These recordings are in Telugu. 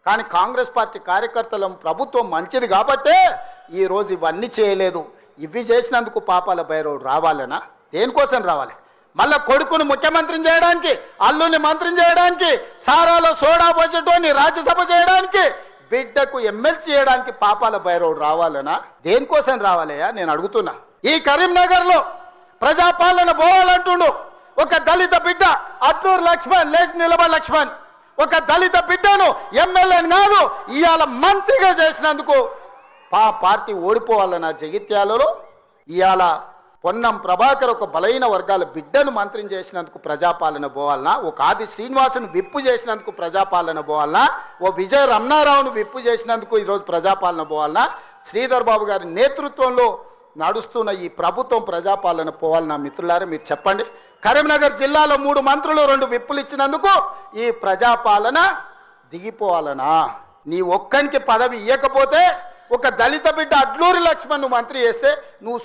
కానీ కాంగ్రెస్ పార్టీ కార్యకర్తల ప్రభుత్వం మంచిది కాబట్టే ఈరోజు ఇవన్నీ చేయలేదు. ఇవి చేసినందుకు పాపాల భైరవుడు రావాలనా? దేనికోసం రావాలి? మళ్ళా కొడుకును ముఖ్యమంత్రిని చేయడానికి, అల్లుని మంత్రిని చేయడానికి, సారాలో సోడా పోసేటోని రాజ్యసభ చేయడానికి, బిడ్డకు ఎమ్మెల్సీ చేయడానికి పాపాల భైరవుడు రావాలనా? దేనికోసం రావాలయ్యా నేను అడుగుతున్నా. ఈ కరీంనగర్లో ప్రజాపాలన పోవాలంటుండు ఒక దళిత బిడ్డ అట్లూరు లక్ష్మణ్, లేచి నిలబడి లక్ష్మణ్, ఒక దళిత బిడ్డను ఎమ్మెల్యేని కాదు ఇవాళ మంత్రిగా చేసినందుకు పార్టీ ఓడిపోవాలన్నా? జగిత్యాలలో ఇవాళ పొన్నం ప్రభాకర్ ఒక బలైన వర్గాల బిడ్డను మంత్రిని చేసినందుకు ప్రజాపాలన పోవాలనా? ఒక ఆది శ్రీనివాసును విప్పు చేసినందుకు ప్రజాపాలన పోవాలనా? ఓ విజయ రమణారావును విప్పు చేసినందుకు ఈరోజు ప్రజాపాలన పోవాలనా? శ్రీధర్ బాబు గారి నేతృత్వంలో నడుస్తున్న ఈ ప్రభుత్వం ప్రజాపాలన పోవాలనా? మిత్రులారా మీరు చెప్పండి. కరీంనగర్ జిల్లాలో 3 మంత్రులు 2 విప్పులు ఇచ్చినందుకు ఈ ప్రజాపాలన దిగిపోవాలనా? నీ ఒక్కనికి పదవి ఇవ్వకపోతే ఒక దళిత బిడ్డ అడ్లూరి లక్ష్మణ్ మంత్రి చేస్తే నువ్వు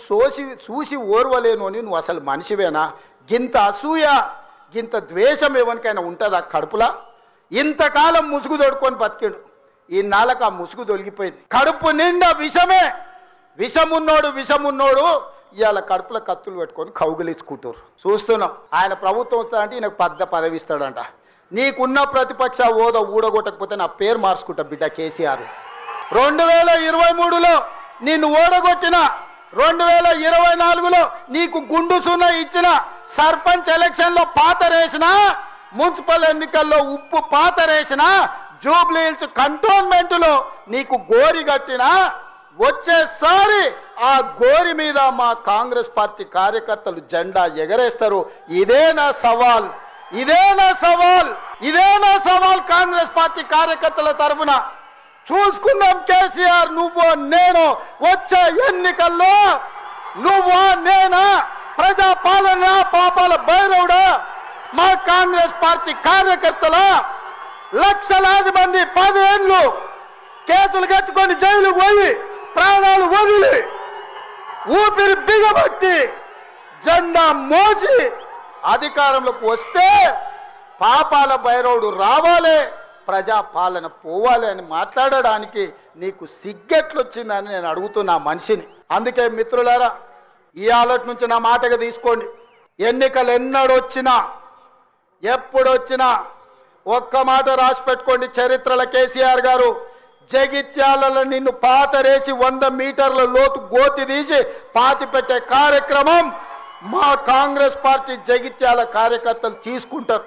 చూసి ఓర్వలేను అని నువ్వు అసలు మనిషివేనా? గింత అసూయ, గింత ద్వేషం ఎవరికైనా ఉంటుందా కడుపులా? ఇంతకాలం ముసుగు తొడుకొని బతికిండు, ఈ నాలకు ఆ ముసుగు తొలగిపోయింది. కడుపు నిండా విషమే. విషమున్నోడు ఇవాళ కడుపులో కత్తులు పెట్టుకొని కౌగిలించుకుంటారు. చూస్తున్నాం. ఆయన ప్రభుత్వం వస్తాడంటే ఈయనకు పెద్ద పదవి ఇస్తాడంట. నీకున్న ప్రతిపక్ష హోదా ఊడగొట్టకపోతే నా పేరు మార్చుకుంటా బిడ్డ కేసీఆర్. 2023లో నిన్ను ఓడగొట్టిన, 2024లో నీకు గుండు సున్నా ఇచ్చిన, సర్పంచ్ ఎలక్షన్లో పాతరేసిన, మున్సిపల్ ఎన్నికల్లో ఉప్పు పాతరేసిన, జూబ్లీ హిల్స్ కంటోన్మెంట్లో నీకు గోరి కట్టిన, వచ్చేసారి ఆ గోరి మీద మా కాంగ్రెస్ పార్టీ కార్యకర్తలు జెండా ఎగరేస్తారు. ఇదే నా సవాల్ కాంగ్రెస్ పార్టీ కార్యకర్తల తరఫున. చూసుకుందాం కేసీఆర్, నువ్వు నేను వచ్చే ఎన్నికల్లో నువ్వా నేనా? ప్రజాపాలన పాపాల భైరవుడా? మా కాంగ్రెస్ పార్టీ కార్యకర్తల లక్షలాది మంది 10 ఏళ్ళు కేసులు కట్టుకొని జైలుకు పోయి ప్రాణాలు వదిలి ఊపిరి బిగబట్టి జెండా మోసి అధికారంలోకి వస్తే పాపాల భైరవుడు రావాలి, ప్రజాపాలన పోవాలి అని మాట్లాడడానికి నీకు సిగ్గెట్లొచ్చిందని నేను అడుగుతున్నా మనిషిని. అందుకే మిత్రులారా, ఈ ఆలోచన నుంచి నా మాటగా తీసుకోండి. ఎన్నికలు ఎప్పుడొచ్చినా ఒక్క మాట రాసి పెట్టుకోండి. చరిత్రలో కేసీఆర్ గారు జగిత్యాలలో నిన్ను పాతరేసి 100 మీటర్ల లోతు గోతి తీసి పాతి పెట్టే కార్యక్రమం మా కాంగ్రెస్ పార్టీ జగిత్యాల కార్యకర్తలు తీసుకుంటారు.